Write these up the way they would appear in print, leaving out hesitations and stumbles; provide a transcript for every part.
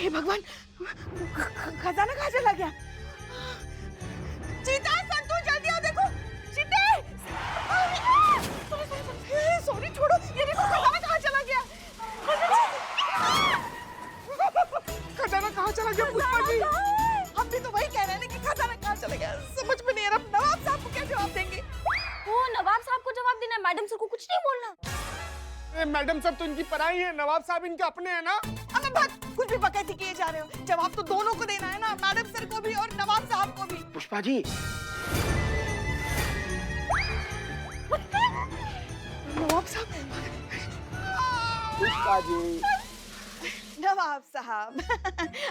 हे भगवान, खजाना कहाँ चला गया? चीता, संतू, जल्दी आओ, देखो चीते। सॉरी, छोड़ो, ये देखो खजाना कहाँ चला गया? खजाना कहाँ चला गया पुष्पा जी? हम भी तो वही कह रहे हैं ना कि खजाना कहाँ चला गया, समझ में नहीं आ रहा। नवाब साहब को क्या जवाब देंगे? वो नवाब साहब को जवाब देना है, मैडम सर को कुछ नहीं बोलना। मैडम साहब तो इनकी पराई है, नवाब साहब इनके अपने हैं ना। अबे बस कुछ भी बकैती किए जा रहे हो, जवाब तो दोनों को देना है ना, मैडम सर को भी और नवाब साहब को भी। पुष्पा जी, नवाब साहब, पुष्पा जी, नवाब साहब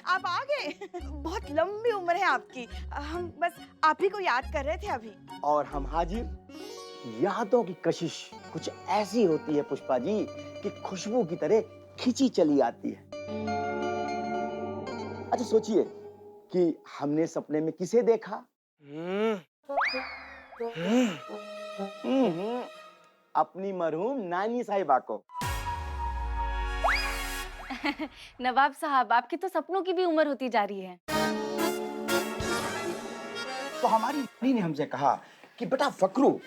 आप आ गए। बहुत लंबी उम्र है आपकी, हम बस आप ही को याद कर रहे थे अभी। और हम हाजिर। यादों की कशिश कुछ ऐसी होती है पुष्पा जी कि खुशबू की तरह खिंची चली आती है। अच्छा सोचिए कि हमने सपने में किसे देखा? अपनी मरहूम नानी साहिबा को। नवाब साहब, आपकी तो सपनों की भी उम्र होती जा रही है। तो हमारी नानी ने हमसे कहा कि बेटा फकरू,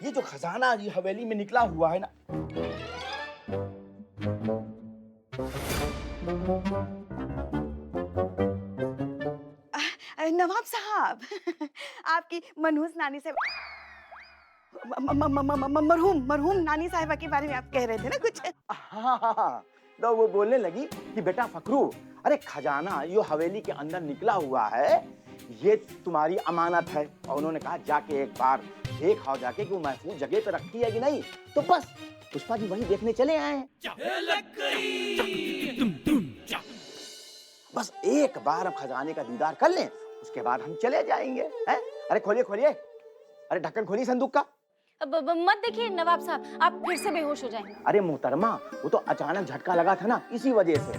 ये जो खजाना ये हवेली में निकला हुआ है ना, नवाब साहब आपकी मनहूस नानी से मरहूम नानी साहिबा के बारे में आप कह रहे थे ना कुछ? हाँ, तो वो बोलने लगी कि बेटा फकरू, अरे खजाना यो हवेली के अंदर निकला हुआ है, ये तुम्हारी अमानत है। और उन्होंने कहा जाके एक बार देख आओ जाके कि वो महफूज जगह पे रखी है कि नहीं। तो बस पुष्पा जी वही देखने चले आए हैं। बस एक बार हम खजाने का दीदार कर लें, उसके बाद हम चले जाएंगे। हैं? अरे खोलिए खोलिए, अरे ढक्कन खोलिए संदूक का। अब मत देखिए नवाब साहब, आप फिर से बेहोश हो जाएंगे। अरे मोहतरमा, वो तो अचानक झटका लगा था ना, इसी वजह से।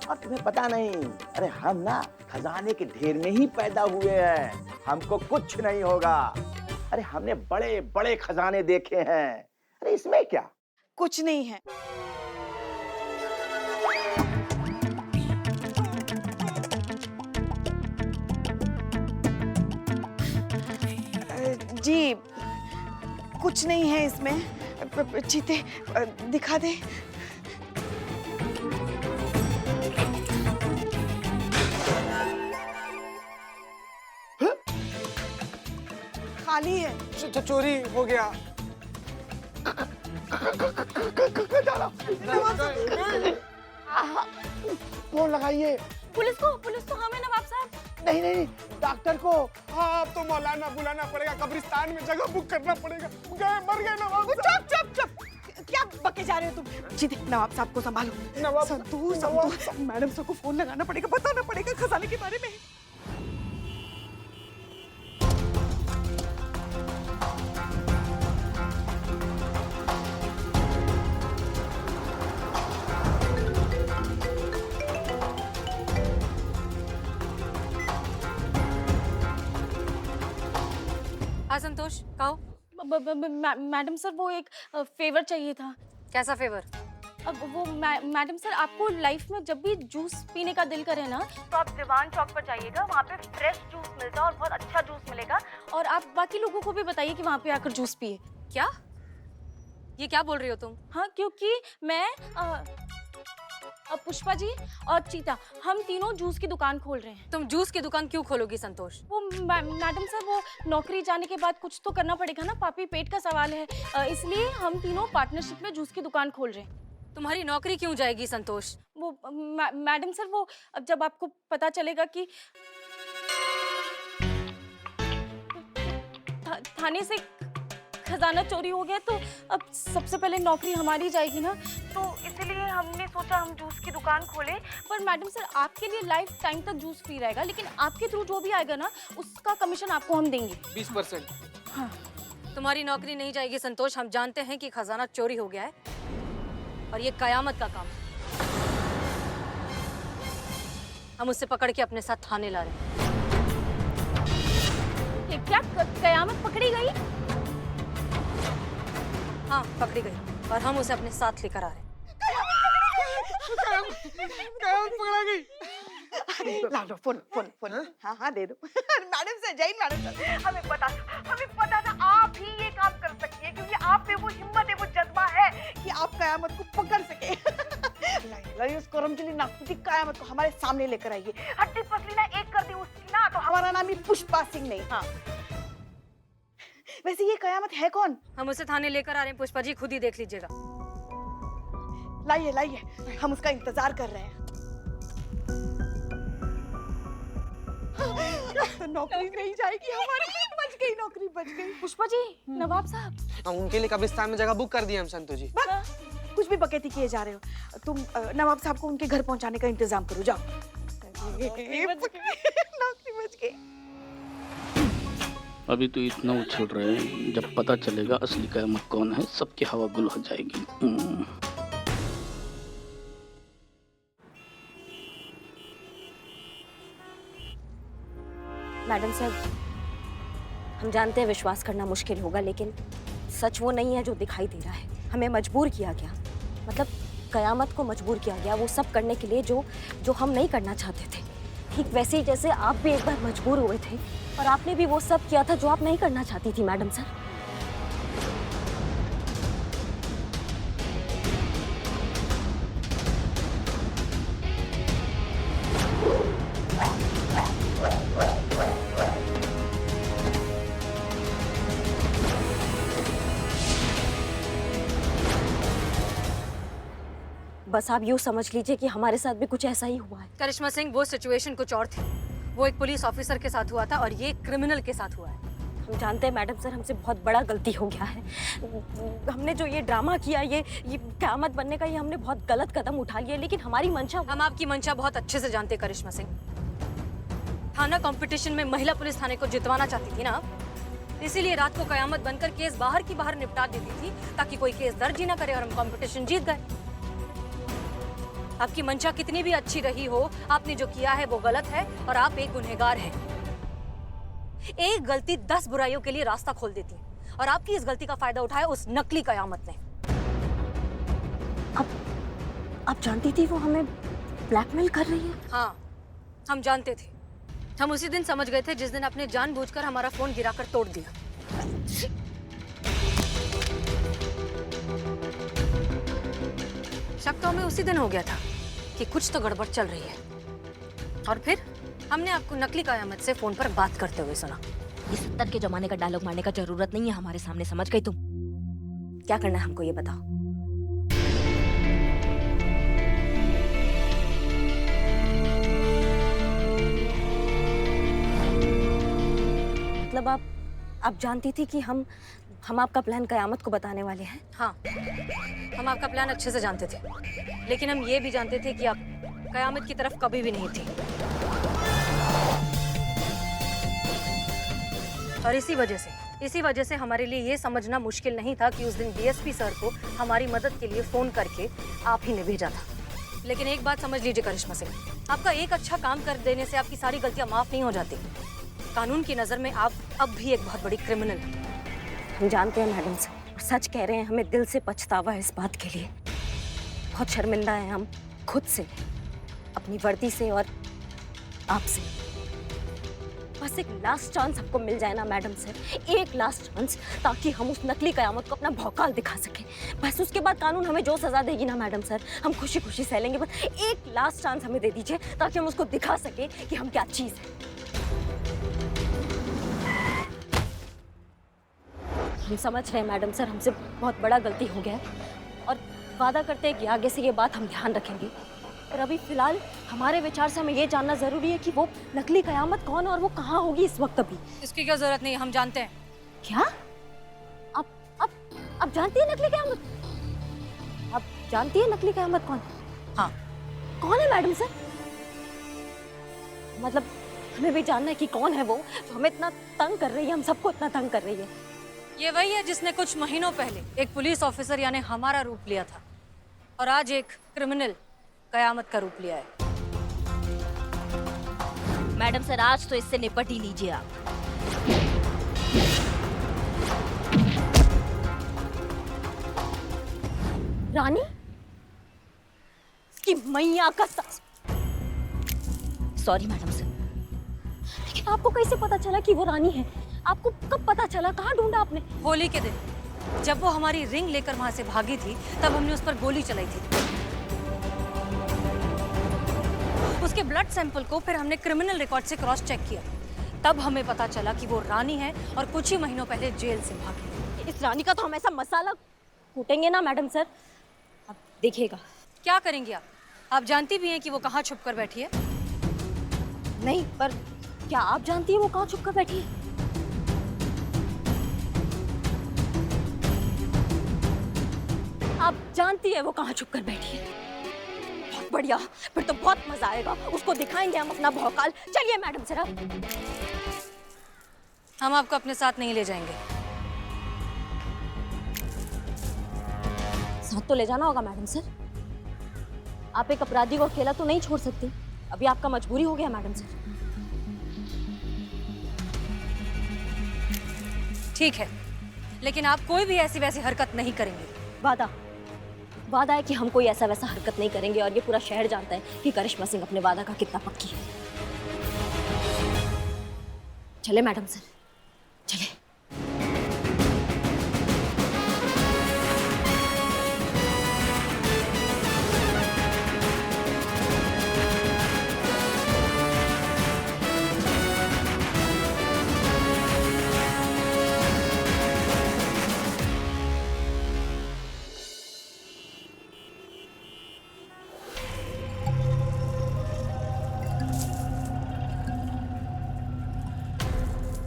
और तुम्हें पता नहीं, अरे हम ना खजाने के ढेर में ही पैदा हुए हैं, हमको कुछ नहीं होगा। अरे हमने बड़े बड़े खजाने देखे हैं, अरे इसमें क्या? कुछ नहीं है। जी कुछ नहीं है इसमें। चीते दिखा दे। खाली है। चोरी हो गया। फोन लगाइए। पुलिस को हमें नवाब साहब। नहीं नहीं, डॉक्टर को। हाँ, अब तो मौलाना बुलाना पड़ेगा, कब्रिस्तान में जगह बुक करना पड़ेगा। मर गए नवाब साहब। चुप, क्या बके जा रहे हो तुम? चीते नवाब साहब को संभालो। संतू, मैडम सर को फोन लगाना पड़ेगा, बताना पड़ेगा खजाने के बारे में। हाँ संतोष, कहो। मैडम सर, वो एक फेवर चाहिए था। कैसा फेवर? अब वो मैडम सर, आपको लाइफ में जब भी जूस पीने का दिल करे ना, तो आप दीवान चौक पर जाइएगा, वहाँ पे फ्रेश जूस मिलता है और बहुत अच्छा जूस मिलेगा। और आप बाकी लोगों को भी बताइए कि वहाँ पे आकर जूस पिए। क्या? ये क्या बोल रही हो तुम? हाँ, क्योंकि मैं पुष्पा जी और चीता, हम तीनों जूस की दुकान खोल रहे हैं। तुम जूस की दुकान क्यों खोलोगी संतोष? वो मैडम सर, वो नौकरी जाने के बाद कुछ तो करना पड़ेगा ना, पापी पेट का सवाल है, इसलिए हम तीनों पार्टनरशिप में जूस की दुकान खोल रहे हैं। तुम्हारी नौकरी क्यों जाएगी संतोष? वो मैडम सर, वो अब जब आपको पता चलेगा कि थाने से खजाना चोरी हो गया, तो अब सबसे पहले नौकरी हमारी जाएगी ना, तो इसलिए हमने सोचा हम जूस की दुकान खोलें। पर मैडम सर, आपके लिए लाइफ टाइम तक जूस फ्री रहेगा, लेकिन आपके थ्रू जो भी आएगा ना, उसका कमीशन आपको हम देंगे 20%। हाँ। तुम्हारी नौकरी नहीं जाएगी संतोष, हम जानते हैं कि खजाना चोरी हो गया है और ये कयामत का काम है। हम उससे पकड़ के अपने साथ थाने ला रहे हैं। ये क्या कयामत पकड़ी गई? हाँ, पकड़ी गई और हम उसे अपने साथ लेकर आ रहे हैं। कयामत पकड़ा गई। लो फोन फोन फोन। हाँ हाँ दे दो। मैडम सर, जय मैडम सर, हमें पता था आप ही ये काम कर सकती है, क्योंकि आप में वो हिम्मत है, वो जज्बा है कि आप कयामत को पकड़ सके। लाइए उस करमचली नागपुती कयामत को हमारे सामने लेकर आइए। हड्डी पसली ना एक कर दी उसकी ना, तो हमारा नाम ही पुष्पा सिंह नहीं। हाँ वैसे ये कयामत है कौन? हम उसे थाने लेकर आ रहे हैं पुष्पा जी, खुद ही देख लीजिएगा। लाइए लाइए, हम उसका इंतजार कर रहे हैं। तो नौकरी नहीं जाएगी हमारी, बच गई नौकरी, बच गई। पुष्पा जी, नवाब साहब। हम उनके लिए कब्रिस्तान में जगह बुक कर दी हम संतोष जी। कुछ भी बकैती किए जा रहे हो तुम। नवाब साहब को उनके घर पहुंचाने का इंतजाम करो, जाओ। नौकरी बच गई। अभी तो इतना उछल रहे हैं, जब पता चलेगा असली कयामत कौन है सबकी हवा गुल हो जाएगी। मैडम साहब, हम जानते हैं विश्वास करना मुश्किल होगा, लेकिन सच वो नहीं है जो दिखाई दे रहा है। हमें मजबूर किया गया, मतलब कयामत को मजबूर किया गया वो सब करने के लिए जो हम नहीं करना चाहते थे। ठीक वैसे ही जैसे आप भी एक बार मजबूर हुए थे और आपने भी वो सब किया था जो आप नहीं करना चाहती थी मैडम सर। बस आप यूँ समझ लीजिए कि हमारे साथ भी कुछ ऐसा ही हुआ है। करिश्मा सिंह, वो सिचुएशन कुछ और थी। वो एक पुलिस ऑफिसर के साथ हुआ था और ये क्रिमिनल के साथ हुआ है। हम जानते हैं मैडम सर, हमसे बहुत बड़ा गलती हो गया है। हमने जो ये ड्रामा किया, ये क़यामत बनने का, ये हमने बहुत गलत कदम उठा लिया, लेकिन हमारी मंशा। हम आपकी मंशा बहुत अच्छे से जानते हैं करिश्मा सिंह। थाना कंपटीशन में महिला पुलिस थाने को जितवाना चाहती थी ना आप, इसीलिए रात को कयामत बनकर केस बाहर की बाहर निपटा देती थी ताकि कोई केस दर्ज ही ना करे और हम कंपटीशन जीत गए। आपकी मंशा कितनी भी अच्छी रही हो, आपने जो किया है वो गलत है और आप एक गुनहगार हैं। एक गलती 10 बुराइयों के लिए रास्ता खोल देती है और आपकी इस गलती का फायदा उठाया उस नकली कयामत ने। आप जानती थी वो हमें ब्लैकमेल कर रही है? हाँ, हम जानते थे। हम उसी दिन समझ गए थे जिस दिन आपने जानबूझकर हमारा फोन गिराकर तोड़ दिया। शक तो हमें उसी दिन हो गया था कि कुछ तो गड़बड़ चल रही है, और फिर हमने आपको नकली कयामत से फोन पर बात करते हुए सुना। ये 70 के जमाने का डायलॉग मारने का जरूरत नहीं है हमारे सामने, समझ गई तुम? क्या करना है हमको ये बताओ। मतलब आप जानती थी कि हम आपका प्लान कयामत को बताने वाले हैं? हाँ, हम आपका प्लान अच्छे से जानते थे, लेकिन हम ये भी जानते थे कि आप कयामत की तरफ कभी भी नहीं थी। और इसी वजह से हमारे लिए ये समझना मुश्किल नहीं था कि उस दिन डीएसपी सर को हमारी मदद के लिए फोन करके आप ही ने भेजा था। लेकिन एक बात समझ लीजिए करिश्मा सिंह, आपका एक अच्छा काम कर देने से आपकी सारी गलतियां माफ नहीं हो जाती। कानून की नजर में आप अब भी एक बहुत बड़ी क्रिमिनल हैं। हम जानते हैं मैडम सर, और सच कह रहे हैं, हमें दिल से पछतावा है इस बात के लिए। बहुत शर्मिंदा हैं हम खुद से, अपनी वर्दी से और आपसे। बस एक लास्ट चांस हमको मिल जाए ना मैडम सर, एक लास्ट चांस, ताकि हम उस नकली कयामत को अपना भौकाल दिखा सकें। बस उसके बाद कानून हमें जो सजा देगी ना मैडम सर, हम खुशी खुशी सह लेंगे। बस एक लास्ट चांस हमें दे दीजिए ताकि हम उसको दिखा सकें कि हम क्या चीज़ है। हम समझ रहे हैं मैडम सर, हमसे बहुत बड़ा गलती हो गया है और वादा करते हैं कि आगे से ये बात हम ध्यान रखेंगे। पर अभी फिलहाल हमारे विचार से हमें ये जानना जरूरी है कि वो नकली कयामत कौन और वो कहाँ होगी इस वक्त। अभी इसकी क्या जरूरत नहीं है, हम जानते हैं। क्या आप जानती है नकली कयामत? आप जानती है नकली कयामत कौन? हाँ। कौन है मैडम सर? मतलब हमें भी जानना है कि कौन है वो जो हमें इतना तंग कर रही है, हम सबको इतना तंग कर रही है। ये वही है जिसने कुछ महीनों पहले एक पुलिस ऑफिसर यानी हमारा रूप लिया था और आज एक क्रिमिनल कयामत का रूप लिया है। मैडम सर, आज तो इससे निपट ही लीजिए आप। रानी, इसकी मैया का सॉरी मैडम सर, लेकिन आपको कैसे पता चला कि वो रानी है? आपको कब पता चला? कहाँ ढूंढा आपने? होली के दिन जब वो हमारी रिंग लेकर वहां से भागी थी, तब हमने उस पर गोली चलाई थी। उसके ब्लड सैंपल को फिर हमने क्रिमिनल रिकॉर्ड से क्रॉस चेक किया, तब हमें पता चला कि वो रानी है और कुछ ही महीनों पहले जेल से भागी। इस रानी का तो हम ऐसा मसाला कूटेंगे ना मैडम सर, आप देखिएगा। क्या करेंगे आप जानती भी हैं कि वो कहाँ छुप कर बैठी है? नहीं, पर क्या आप जानती हैं वो कहाँ छुप कर बैठी है? आप जानती है वो कहाँ छुप कर बैठी है? बहुत बढ़िया, फिर तो बहुत मजा आएगा। उसको दिखाएंगे हम अपना भौकाल। चलिए मैडम सर, हम आपको अपने साथ नहीं ले जाएंगे। साथ तो ले जाना होगा मैडम सर। आप एक अपराधी को अकेला तो नहीं छोड़ सकती। अभी आपका मजबूरी हो गया मैडम सर। ठीक है, लेकिन आप कोई भी ऐसी वैसी हरकत नहीं करेंगे। वादा है कि हम कोई ऐसा वैसा हरकत नहीं करेंगे, और ये पूरा शहर जानता है कि करिश्मा सिंह अपने वादा का कितना पक्की है। चले मैडम सर, चले।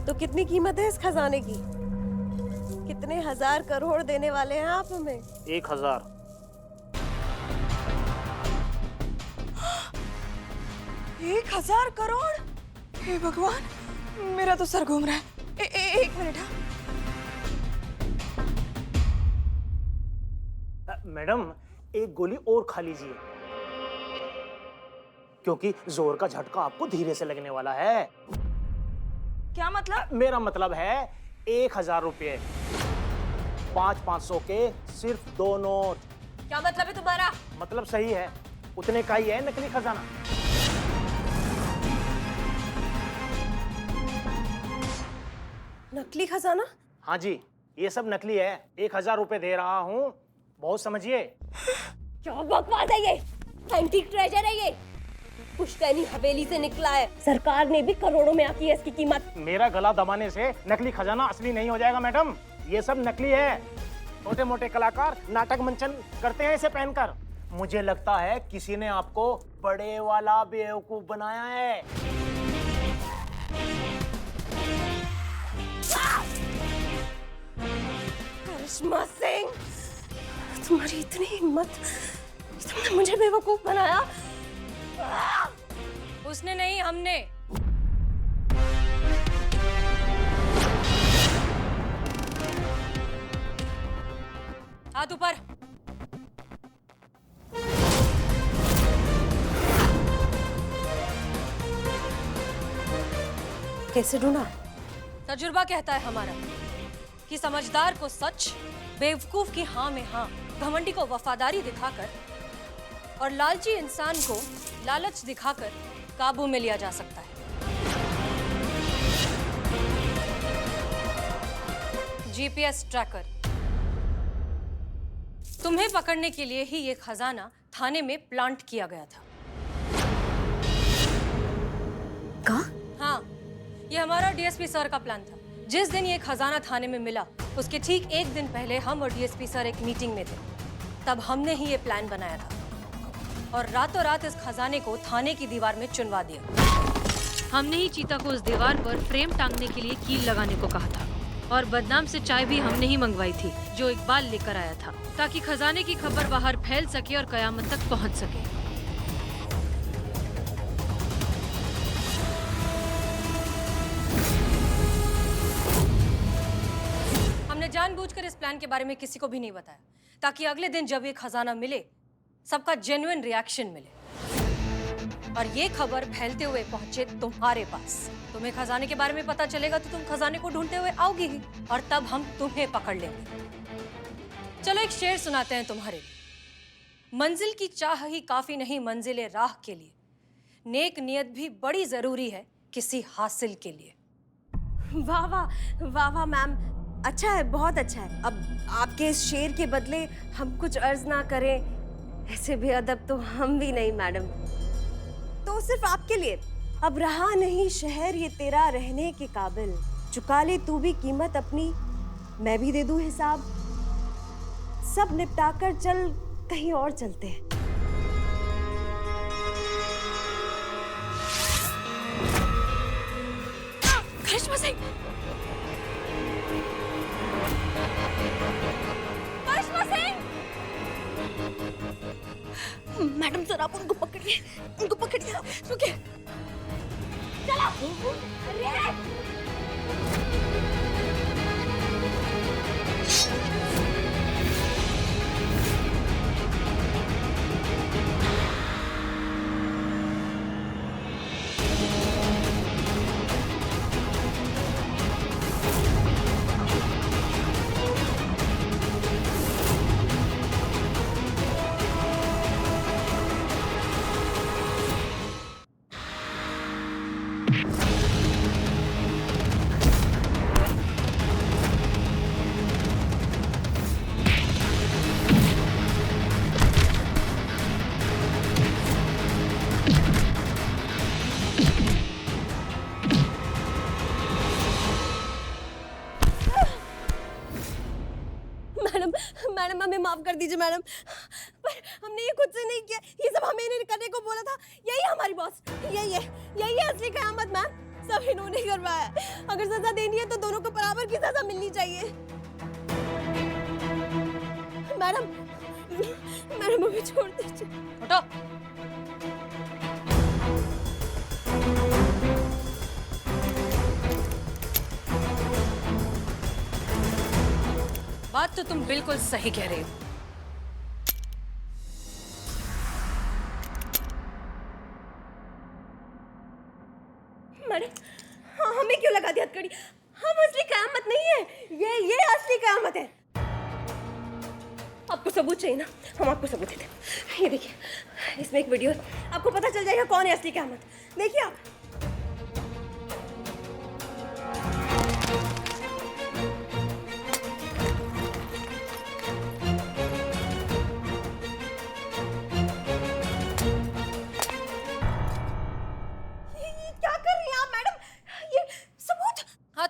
तो कितनी कीमत है इस खजाने की? कितने हजार करोड़ देने वाले हैं आप हमें? 1000। एक 1000 करोड़? हे भगवान, मेरा तो सर घूम रहा है। एक मिनट। मैडम, एक गोली और खा लीजिए, क्योंकि जोर का झटका आपको धीरे से लगने वाला है। क्या मतलब? मेरा मतलब है 1000 रुपये, 500 के सिर्फ 2 नोट। क्या मतलब है तुम्हारा? मतलब सही है, उतने का ही है नकली खजाना। नकली खजाना? हाँ जी, ये सब नकली है। 1000 रुपये दे रहा हूँ, बहुत समझिए। क्या बकवास है ये? एंटीक ट्रेजर है ये, पुश्तैनी हवेली से निकला है। सरकार ने भी करोड़ों में आकी है इसकी कीमत। मेरा गला दबाने से नकली खजाना असली नहीं हो जाएगा मैडम, ये सब नकली है। छोटे मोटे कलाकार नाटक मंचन करते हैं इसे पहनकर। मुझे लगता है किसी ने आपको बड़े वाला बेवकूफ बनाया है। करिश्मा सिंह, तुम्हारी इतनी हिम्मत, तुमने मुझे बेवकूफ बनाया? उसने नहीं, हमने। हाथ ऊपर। कैसे ढूंढा? तजुर्बा कहता है हमारा कि समझदार को सच, बेवकूफ की हाँ में हाँ, घमंडी को वफादारी दिखाकर और लालची इंसान को लालच दिखाकर काबू में लिया जा सकता है। GPS tracker. तुम्हें पकड़ने के लिए ही ये खजाना थाने में प्लांट किया गया था। कहाँ? हाँ, ये हमारा डीएसपी सर का प्लान था। जिस दिन ये खजाना थाने में मिला, उसके ठीक एक दिन पहले हम और डीएसपी सर एक मीटिंग में थे। तब हमने ही ये प्लान बनाया था और रातों रात इस खजाने को थाने की दीवार में चुनवा दिया। हमने ही चीता को उस दीवार पर फ्रेम टांगने के लिए कील लगाने को कहा था और बदनाम से चाय भी हमने ही मंगवाई थी, जो इकबाल लेकर आया था, ताकि खजाने की खबर बाहर फैल सके और कयामत तक पहुंच सके। हमने जानबूझकर इस प्लान के बारे में किसी को भी नहीं बताया, ताकि अगले दिन जब ये खजाना मिले, सबका जेन्युइन रिएक्शन मिले और ये खबर फैलते हुए पहुंचे तुम्हारे पास। तुम्हें खजाने के बारे में पता चलेगा तो तुम खजाने को ढूंढते हुए आओगी ही, और तब हम तुम्हें पकड़ लेंगे। चलो एक शेर सुनाते हैं तुम्हारे लिए। मंजिल की चाह ही काफी नहीं मंजिले राह के लिए, नेक नियत भी बड़ी जरूरी है किसी हासिल के लिए। वाह वाह वाह वाह मैम, अच्छा है, बहुत अच्छा है। अब आपके इस शेर के बदले हम कुछ अर्ज ना करें, ऐसे भी अदब तो हम भी नहीं मैडम। तो सिर्फ आपके लिए, अब रहा नहीं शहर ये तेरा रहने के काबिल, चुका ले तू भी कीमत अपनी, मैं भी दे दूं हिसाब, सब निपटा कर चल कहीं और चलते हैं। करिश्मा सिंह, करिश्मा सिंह, मैडम सर आप उनको पकड़िए, उनको पकड़िए, रुकिए, चलो, अरे मैडम हमें माफ कर दीजिए मैडम, पर हमने ये खुद से नहीं किया, ये सब हमें इन्हें करने को बोला था। यही है हमारी बॉस, यही है असली कयामत मैम, सब इन्होंने करवाया। अगर सजा देनी है तो दोनों को बराबर की सजा मिलनी चाहिए। मैडम हमें छोड़ दीजिए। हटो। बात तो तुम बिल्कुल सही कह रहे हो। मैडम हमें क्यों लगा दी हथकड़ी? हम असली कयामत नहीं है, ये असली कयामत है। आपको सबूत चाहिए ना, हम आपको सबूत देते हैं। ये देखिए, इसमें एक वीडियो है, आपको पता चल जाएगा कौन है असली कयामत। देखिए आप।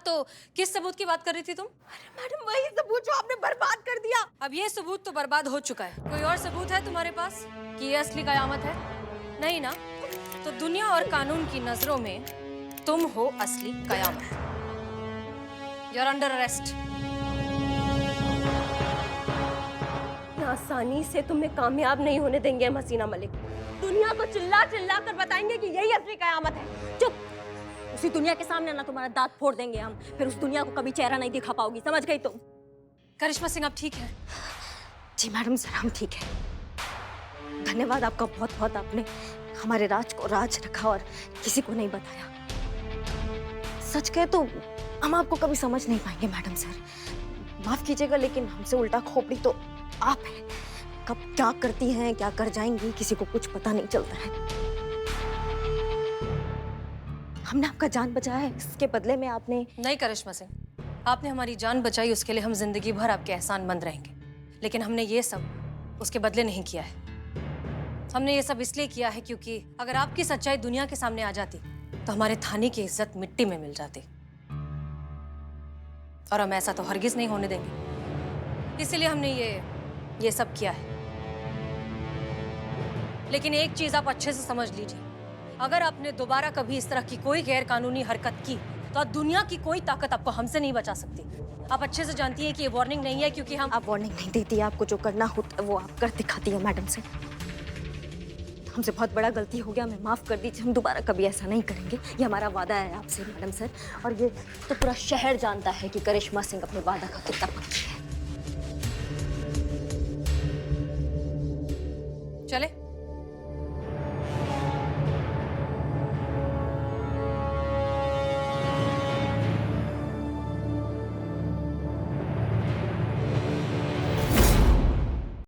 तो किस सबूत की बात कर रही थी तुम? अरे मैडम वही सबूत जो आपने बर्बाद कर दिया। अब ये सबूत तो बर्बाद हो चुका है। कोई और सबूत है तुम्हारे पास कि ये असली कयामत है? नहीं ना? तो दुनिया और कानून की नजरों में तुम हो असली कयामत। You're under arrest. आसानी से तुम्हें कामयाब नहीं होने देंगे हम हसीना मलिक। दुनिया को चिल्ला चिल्ला कर बताएंगे कि यही असली कयामत है। चुप, उसी दुनिया के सामने ना तुम्हारा दांत फोड़ देंगे हम, फिर उस दुनिया को कभी चेहरा नहीं दिखा पाओगी, समझ गई तुम? करिश्मा सिंह आप ठीक हैं? जी मैडम सर हम ठीक है। धन्यवाद आपका बहुत बहुत, आपने हमारे राज को राज रखा और किसी को नहीं बताया। सच कहे तो हम आपको कभी समझ नहीं पाएंगे मैडम सर, माफ कीजिएगा, लेकिन हमसे उल्टा खोपड़ी तो आप हैं। कब क्या करती हैं क्या कर जाएंगी किसी को कुछ पता नहीं चलता है। हमने आपका जान बचाया है, इसके बदले में आपने। नहीं करिश्मा सिंह, आपने हमारी जान बचाई, उसके लिए हम जिंदगी भर आपके एहसानमंद रहेंगे। लेकिन हमने ये सब उसके बदले नहीं किया है। हमने ये सब इसलिए किया है क्योंकि अगर आपकी सच्चाई दुनिया के सामने आ जाती तो हमारे थाने की इज्जत मिट्टी में मिल जाती, और हम ऐसा तो हरगिज नहीं होने देंगे। इसलिए हमने ये सब किया है। लेकिन एक चीज आप अच्छे से समझ लीजिए, अगर आपने दोबारा कभी इस तरह की कोई गैर कानूनी हरकत की तो दुनिया की कोई ताकत आपको हमसे नहीं बचा सकती। आप अच्छे से जानती हैं कि ये वार्निंग नहीं है, क्योंकि हम। आप वार्निंग नहीं देती, आपको जो करना होता है वो आप कर दिखाती है मैडम से। हमसे बहुत बड़ा गलती हो गया, हमें माफ कर दीजिए, हम दोबारा कभी ऐसा नहीं करेंगे, ये हमारा वादा है आपसे मैडम सर। और ये तो पूरा शहर जानता है कि करिश्मा सिंह अपने वादा का कितना पक्की है। चले।